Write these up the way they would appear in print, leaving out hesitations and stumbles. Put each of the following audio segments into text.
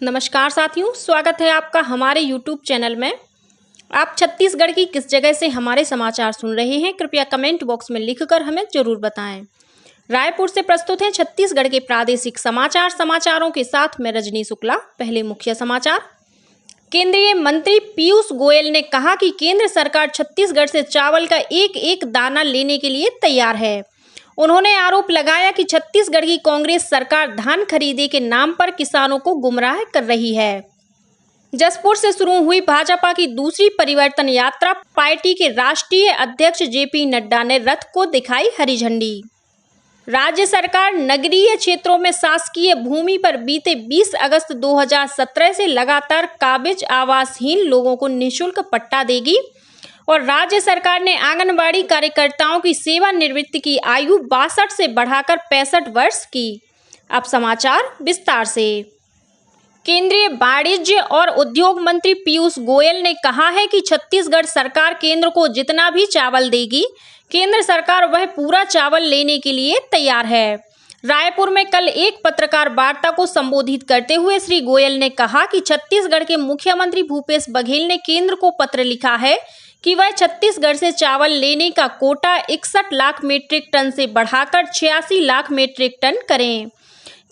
नमस्कार साथियों, स्वागत है आपका हमारे YouTube चैनल में। आप छत्तीसगढ़ की किस जगह से हमारे समाचार सुन रहे हैं, कृपया कमेंट बॉक्स में लिखकर हमें जरूर बताएं। रायपुर से प्रस्तुत है छत्तीसगढ़ के प्रादेशिक समाचारों के साथ मैं रजनी शुक्ला। पहले मुख्य समाचार। केंद्रीय मंत्री पीयूष गोयल ने कहा कि केंद्र सरकार छत्तीसगढ़ से चावल का एक एक दाना लेने के लिए तैयार है। उन्होंने आरोप लगाया कि छत्तीसगढ़ की कांग्रेस सरकार धान खरीदे के नाम पर किसानों को गुमराह कर रही है। जसपुर से शुरू हुई भाजपा की दूसरी परिवर्तन यात्रा, पार्टी के राष्ट्रीय अध्यक्ष जेपी नड्डा ने रथ को दिखाई हरी झंडी। राज्य सरकार नगरीय क्षेत्रों में शासकीय भूमि पर बीते 20 अगस्त 2017 से लगातार काबिज आवासहीन लोगों को निःशुल्क पट्टा देगी और राज्य सरकार ने आंगनबाड़ी कार्यकर्ताओं की सेवानिवृत्ति की आयु 62 से बढ़ाकर 65 वर्ष की। अब समाचार विस्तार से। केंद्रीय वाणिज्य और उद्योग मंत्री पीयूष गोयल ने कहा है कि छत्तीसगढ़ सरकार केंद्र को जितना भी चावल देगी, केंद्र सरकार वह पूरा चावल लेने के लिए तैयार है। रायपुर में कल एक पत्रकार वार्ता को संबोधित करते हुए श्री गोयल ने कहा कि छत्तीसगढ़ के मुख्यमंत्री भूपेश बघेल ने केंद्र को पत्र लिखा है कि वह छत्तीसगढ़ से चावल लेने का कोटा 61 लाख मीट्रिक टन से बढ़ाकर 86 लाख मीट्रिक टन करें।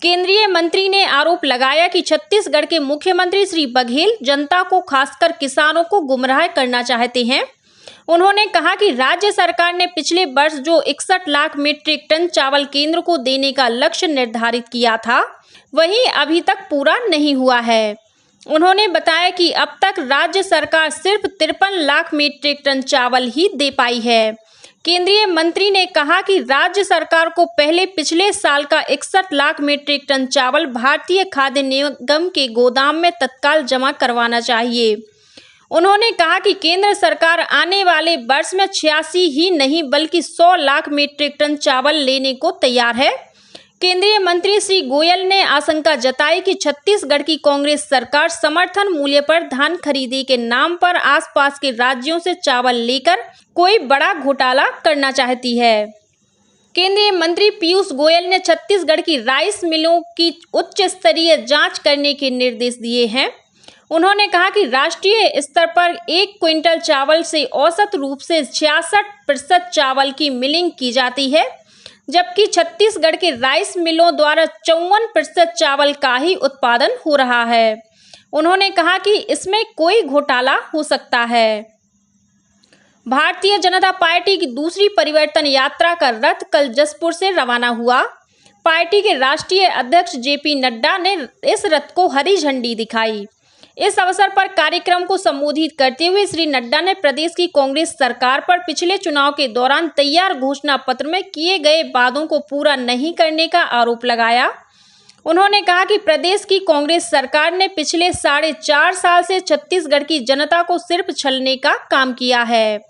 केंद्रीय मंत्री ने आरोप लगाया कि छत्तीसगढ़ के मुख्यमंत्री श्री बघेल जनता को, खासकर किसानों को गुमराह करना चाहते हैं। उन्होंने कहा कि राज्य सरकार ने पिछले वर्ष जो 61 लाख मीट्रिक टन चावल केंद्र को देने का लक्ष्य निर्धारित किया था, वही अभी तक पूरा नहीं हुआ है। उन्होंने बताया कि अब तक राज्य सरकार सिर्फ 53 लाख मीट्रिक टन चावल ही दे पाई है। केंद्रीय मंत्री ने कहा कि राज्य सरकार को पहले पिछले साल का 61 लाख मीट्रिक टन चावल भारतीय खाद्य निगम के गोदाम में तत्काल जमा करवाना चाहिए। उन्होंने कहा कि केंद्र सरकार आने वाले वर्ष में 86 ही नहीं बल्कि 100 लाख मीट्रिक टन चावल लेने को तैयार है। केंद्रीय मंत्री श्री गोयल ने आशंका जताई कि छत्तीसगढ़ की कांग्रेस सरकार समर्थन मूल्य पर धान खरीदे के नाम पर आसपास के राज्यों से चावल लेकर कोई बड़ा घोटाला करना चाहती है। केंद्रीय मंत्री पीयूष गोयल ने छत्तीसगढ़ की राइस मिलों की उच्च स्तरीय जांच करने के निर्देश दिए हैं। उन्होंने कहा कि राष्ट्रीय स्तर पर 1 क्विंटल चावल से औसत रूप से 66% चावल की मिलिंग की जाती है, जबकि छत्तीसगढ़ के राइस मिलों द्वारा 54% चावल का ही उत्पादन हो रहा है। उन्होंने कहा कि इसमें कोई घोटाला हो सकता है। भारतीय जनता पार्टी की दूसरी परिवर्तन यात्रा का रथ कल जसपुर से रवाना हुआ। पार्टी के राष्ट्रीय अध्यक्ष जेपी नड्डा ने इस रथ को हरी झंडी दिखाई। इस अवसर पर कार्यक्रम को संबोधित करते हुए श्री नड्डा ने प्रदेश की कांग्रेस सरकार पर पिछले चुनाव के दौरान तैयार घोषणा पत्र में किए गए वादों को पूरा नहीं करने का आरोप लगाया। उन्होंने कहा कि प्रदेश की कांग्रेस सरकार ने पिछले 4.5 साल से छत्तीसगढ़ की जनता को सिर्फ छलने का काम किया है।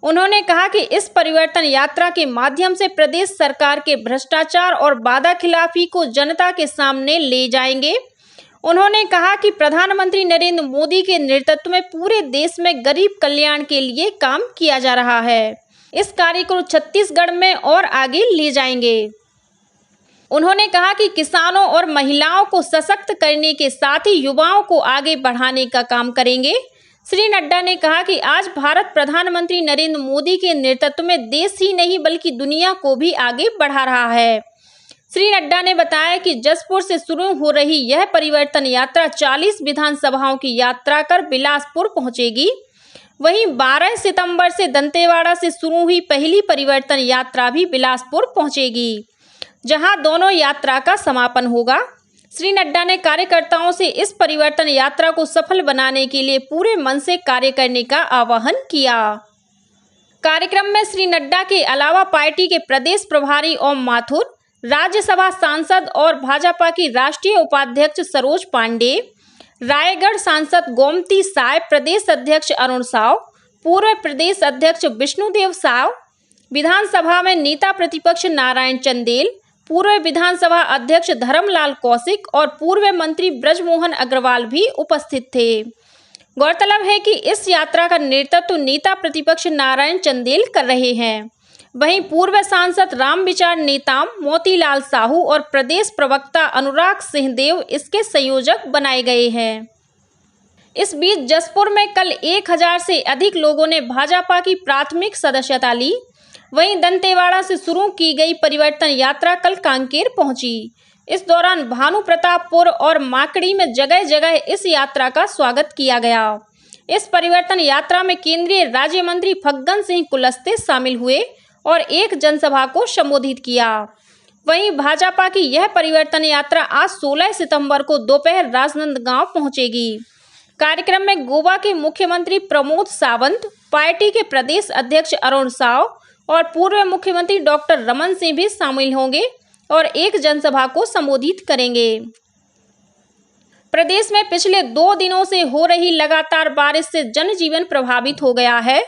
उन्होंने कहा कि इस परिवर्तन यात्रा के माध्यम से प्रदेश सरकार के भ्रष्टाचार और वादाखिलाफी को जनता के सामने ले जाएंगे। उन्होंने कहा कि प्रधानमंत्री नरेंद्र मोदी के नेतृत्व में पूरे देश में गरीब कल्याण के लिए काम किया जा रहा है। इस कार्य को छत्तीसगढ़ में और आगे ले जाएंगे। उन्होंने कहा कि किसानों और महिलाओं को सशक्त करने के साथ ही युवाओं को आगे बढ़ाने का काम करेंगे। श्री नड्डा ने कहा कि आज भारत प्रधानमंत्री नरेंद्र मोदी के नेतृत्व में देश ही नहीं बल्कि दुनिया को भी आगे बढ़ा रहा है। श्री नड्डा ने बताया कि जसपुर से शुरू हो रही यह परिवर्तन यात्रा 40 विधानसभाओं की यात्रा कर बिलासपुर पहुंचेगी। वहीं 12 सितंबर से दंतेवाड़ा से शुरू हुई पहली परिवर्तन यात्रा भी बिलासपुर पहुंचेगी, जहां दोनों यात्रा का समापन होगा। श्री नड्डा ने कार्यकर्ताओं से इस परिवर्तन यात्रा को सफल बनाने के लिए पूरे मन से कार्य करने का आह्वान किया। कार्यक्रम में श्री नड्डा के अलावा पार्टी के प्रदेश प्रभारी ओम माथुर, राज्यसभा सांसद और भाजपा की राष्ट्रीय उपाध्यक्ष सरोज पांडे, रायगढ़ सांसद गोमती साय, प्रदेश अध्यक्ष अरुण साव, पूर्व प्रदेश अध्यक्ष विष्णुदेव साव, विधानसभा में नेता प्रतिपक्ष नारायण चंदेल, पूर्व विधानसभा अध्यक्ष धर्मलाल कौशिक और पूर्व मंत्री ब्रजमोहन अग्रवाल भी उपस्थित थे। गौरतलब है कि इस यात्रा का नेतृत्व नेता प्रतिपक्ष नारायण चंदेल कर रहे हैं। वहीं पूर्व सांसद रामविचार नेताम, मोतीलाल साहू और प्रदेश प्रवक्ता अनुराग सिंहदेव इसके संयोजक बनाए गए हैं। इस बीच जसपुर में कल 1000 से अधिक लोगों ने भाजपा की प्राथमिक सदस्यता ली। वहीं दंतेवाड़ा से शुरू की गई परिवर्तन यात्रा कल कांकेर पहुंची। इस दौरान भानु प्रतापपुर और माकड़ी में जगह जगह इस यात्रा का स्वागत किया गया। इस परिवर्तन यात्रा में केंद्रीय राज्य मंत्री फग्गन सिंह कुलस्ते शामिल हुए और एक जनसभा को संबोधित किया। वहीं भाजपा की यह परिवर्तन यात्रा आज 16 सितंबर को दोपहर राजनांदगांव पहुंचेगी। कार्यक्रम में गोवा के मुख्यमंत्री प्रमोद सावंत, पार्टी के प्रदेश अध्यक्ष अरुण साव और पूर्व मुख्यमंत्री डॉक्टर रमन सिंह भी शामिल होंगे और एक जनसभा को संबोधित करेंगे। प्रदेश में पिछले 2 दिनों से हो रही लगातार बारिश से जनजीवन प्रभावित हो गया है।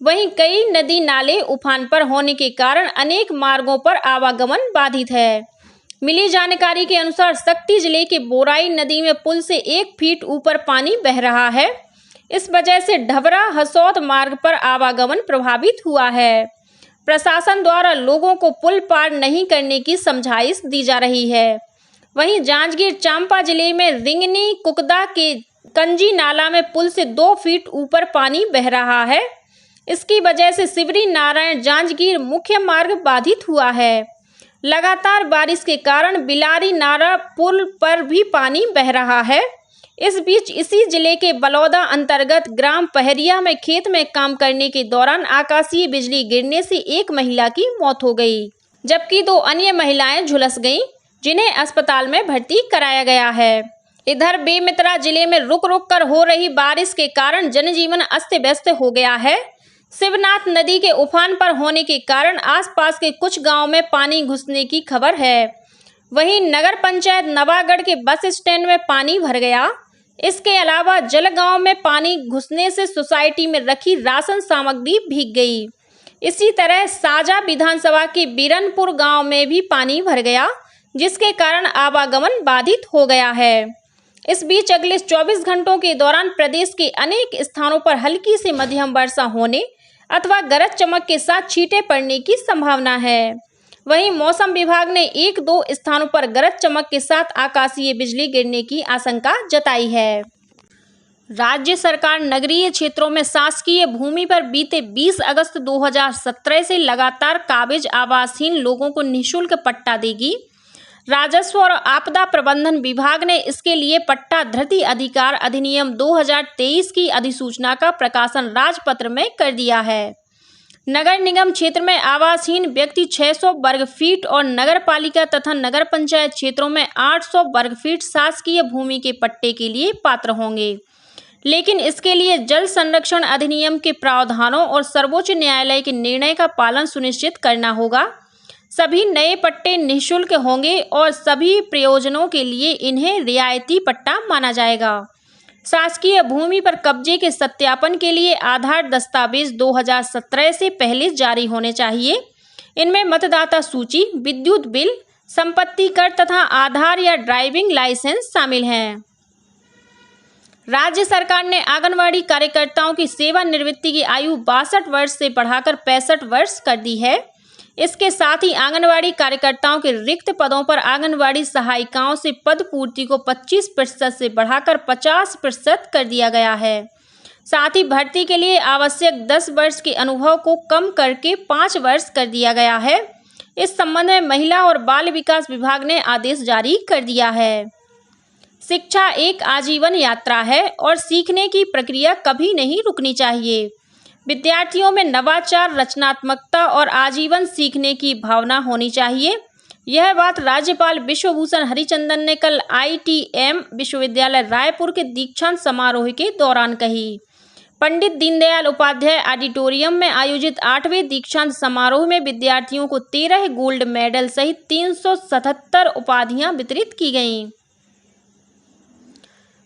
वहीं कई नदी नाले उफान पर होने के कारण अनेक मार्गों पर आवागमन बाधित है। मिली जानकारी के अनुसार शक्ति जिले के बोराई नदी में पुल से 1 फीट ऊपर पानी बह रहा है। इस वजह से ढबरा हसौद मार्ग पर आवागमन प्रभावित हुआ है। प्रशासन द्वारा लोगों को पुल पार नहीं करने की समझाइश दी जा रही है। वहीं जांजगीर चांपा जिले में रिंगनी कुकदा के कंजी नाला में पुल से 2 फीट ऊपर पानी बह रहा है। इसकी वजह से सिवरी नारायण जांजगीर मुख्य मार्ग बाधित हुआ है। लगातार बारिश के कारण बिलारी नारा पुल पर भी पानी बह रहा है। इस बीच इसी जिले के बलौदा अंतर्गत ग्राम पहरिया में खेत में काम करने के दौरान आकाशीय बिजली गिरने से एक महिला की मौत हो गई, जबकि 2 अन्य महिलाएं झुलस गईं, जिन्हें अस्पताल में भर्ती कराया गया है। इधर बेमेतरा जिले में रुक रुक कर हो रही बारिश के कारण जनजीवन अस्त व्यस्त हो गया है। शिवनाथ नदी के उफान पर होने के कारण आसपास के कुछ गांवों में पानी घुसने की खबर है। वहीं नगर पंचायत नवागढ़ के बस स्टैंड में पानी भर गया। इसके अलावा जलगांव में पानी घुसने से सोसाइटी में रखी राशन सामग्री भीग गई। इसी तरह साजा विधानसभा के बीरनपुर गांव में भी पानी भर गया, जिसके कारण आवागमन बाधित हो गया है। इस बीच अगले 24 घंटों के दौरान प्रदेश के अनेक स्थानों पर हल्की से मध्यम वर्षा होने अथवा गरज चमक के साथ छींटे पड़ने की संभावना है। वहीं मौसम विभाग ने 1-2 स्थानों पर गरज चमक के साथ आकाशीय बिजली गिरने की आशंका जताई है। राज्य सरकार नगरीय क्षेत्रों में शासकीय भूमि पर बीते 20 अगस्त 2017 से लगातार काबिज आवासहीन लोगों को निःशुल्क पट्टा देगी। राजस्व और आपदा प्रबंधन विभाग ने इसके लिए पट्टा धृति अधिकार अधिनियम 2023 की अधिसूचना का प्रकाशन राजपत्र में कर दिया है। नगर निगम क्षेत्र में आवासहीन व्यक्ति 600 वर्ग फीट और नगर पालिका तथा नगर पंचायत क्षेत्रों में 800 वर्ग फीट शासकीय भूमि के पट्टे के लिए पात्र होंगे, लेकिन इसके लिए जल संरक्षण अधिनियम के प्रावधानों और सर्वोच्च न्यायालय के निर्णय का पालन सुनिश्चित करना होगा। सभी नए पट्टे निःशुल्क होंगे और सभी प्रयोजनों के लिए इन्हें रियायती पट्टा माना जाएगा। शासकीय भूमि पर कब्जे के सत्यापन के लिए आधार दस्तावेज 2017 से पहले जारी होने चाहिए। इनमें मतदाता सूची, विद्युत बिल, संपत्ति कर तथा आधार या ड्राइविंग लाइसेंस शामिल हैं। राज्य सरकार ने आंगनवाड़ी कार्यकर्ताओं की सेवानिवृत्ति की आयु 62 वर्ष से बढ़ाकर 65 वर्ष कर दी है। इसके साथ ही आंगनवाड़ी कार्यकर्ताओं के रिक्त पदों पर आंगनवाड़ी सहायिकाओं से पद पूर्ति को 25% से बढ़ाकर 50% कर दिया गया है। साथ ही भर्ती के लिए आवश्यक 10 वर्ष के अनुभव को कम करके 5 वर्ष कर दिया गया है। इस संबंध में महिला और बाल विकास विभाग ने आदेश जारी कर दिया है। शिक्षा एक आजीवन यात्रा है और सीखने की प्रक्रिया कभी नहीं रुकनी चाहिए। विद्यार्थियों में नवाचार, रचनात्मकता और आजीवन सीखने की भावना होनी चाहिए। यह बात राज्यपाल विश्वभूषण हरिचंदन ने कल ITM विश्वविद्यालय रायपुर के दीक्षांत समारोह के दौरान कही। पंडित दीनदयाल उपाध्याय ऑडिटोरियम में आयोजित 8वें दीक्षांत समारोह में विद्यार्थियों को 13 गोल्ड मेडल सहित 377 उपाधियां वितरित की गईं।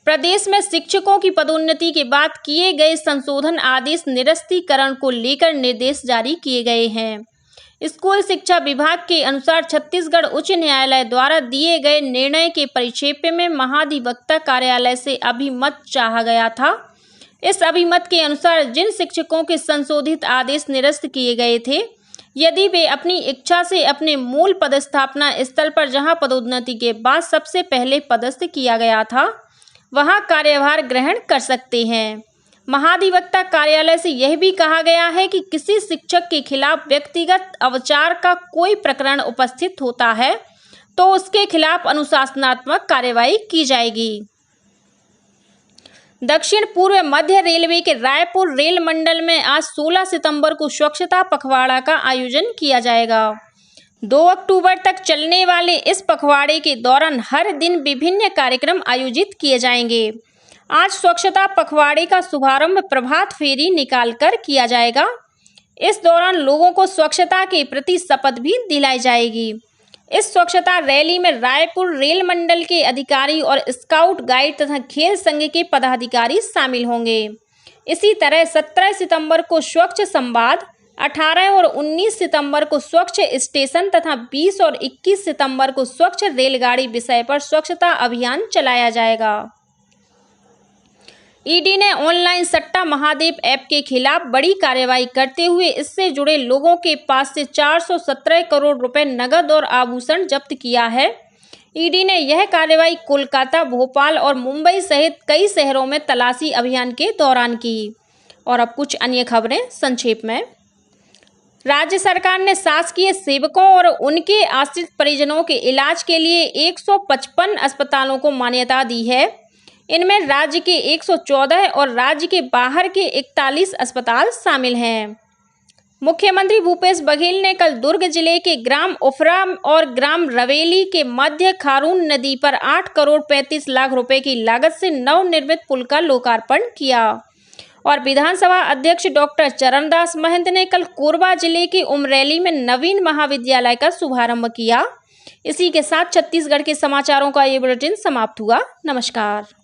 प्रदेश में शिक्षकों की पदोन्नति के बाद किए गए संशोधन आदेश निरस्तीकरण को लेकर निर्देश जारी किए गए हैं। स्कूल शिक्षा विभाग के अनुसार छत्तीसगढ़ उच्च न्यायालय द्वारा दिए गए निर्णय के परिप्रेक्ष्य में महाधिवक्ता कार्यालय से अभिमत चाहा गया था। इस अभिमत के अनुसार जिन शिक्षकों के संशोधित आदेश निरस्त किए गए थे, यदि वे अपनी इच्छा से अपने मूल पदस्थापना स्थल पर जहां पदोन्नति के बाद सबसे पहले पदस्थ किया गया था वहां कार्यभार ग्रहण कर सकते हैं। महाधिवक्ता कार्यालय से यह भी कहा गया है कि किसी शिक्षक के खिलाफ व्यक्तिगत अवचार का कोई प्रकरण उपस्थित होता है तो उसके खिलाफ अनुशासनात्मक कार्रवाई की जाएगी। दक्षिण पूर्व मध्य रेलवे के रायपुर रेल मंडल में आज 16 सितंबर को स्वच्छता पखवाड़ा का आयोजन किया जाएगा। 2 अक्टूबर तक चलने वाले इस पखवाड़े के दौरान हर दिन विभिन्न कार्यक्रम आयोजित किए जाएंगे। आज स्वच्छता पखवाड़े का शुभारंभ प्रभात फेरी निकालकर किया जाएगा। इस दौरान लोगों को स्वच्छता के प्रति शपथ भी दिलाई जाएगी। इस स्वच्छता रैली में रायपुर रेल मंडल के अधिकारी और स्काउट गाइड तथा खेल संघ के पदाधिकारी शामिल होंगे। इसी तरह 17 सितंबर को स्वच्छ संवाद, 18 और 19 सितंबर को स्वच्छ स्टेशन तथा 20 और 21 सितंबर को स्वच्छ रेलगाड़ी विषय पर स्वच्छता अभियान चलाया जाएगा। ईडी ने ऑनलाइन सट्टा महादेव ऐप के खिलाफ बड़ी कार्रवाई करते हुए इससे जुड़े लोगों के पास से 417 करोड़ रुपए नकद और आभूषण जब्त किया है। ईडी ने यह कार्रवाई कोलकाता, भोपाल और मुंबई सहित कई शहरों में तलाशी अभियान के दौरान की। और अब कुछ अन्य खबरें संक्षेप में। राज्य सरकार ने शासकीय सेवकों और उनके आश्रित परिजनों के इलाज के लिए 155 अस्पतालों को मान्यता दी है। इनमें राज्य के 114 और राज्य के बाहर के 41 अस्पताल शामिल हैं। मुख्यमंत्री भूपेश बघेल ने कल दुर्ग जिले के ग्राम उफरा और ग्राम रवेली के मध्य खारून नदी पर 8 करोड़ 35 लाख रुपए की लागत से नवनिर्मित पुल का लोकार्पण किया। और विधानसभा अध्यक्ष डॉक्टर चरणदास महंत ने कल कोरबा जिले के उमरैली में नवीन महाविद्यालय का शुभारंभ किया। इसी के साथ छत्तीसगढ़ के समाचारों का ये बुलेटिन समाप्त हुआ। नमस्कार।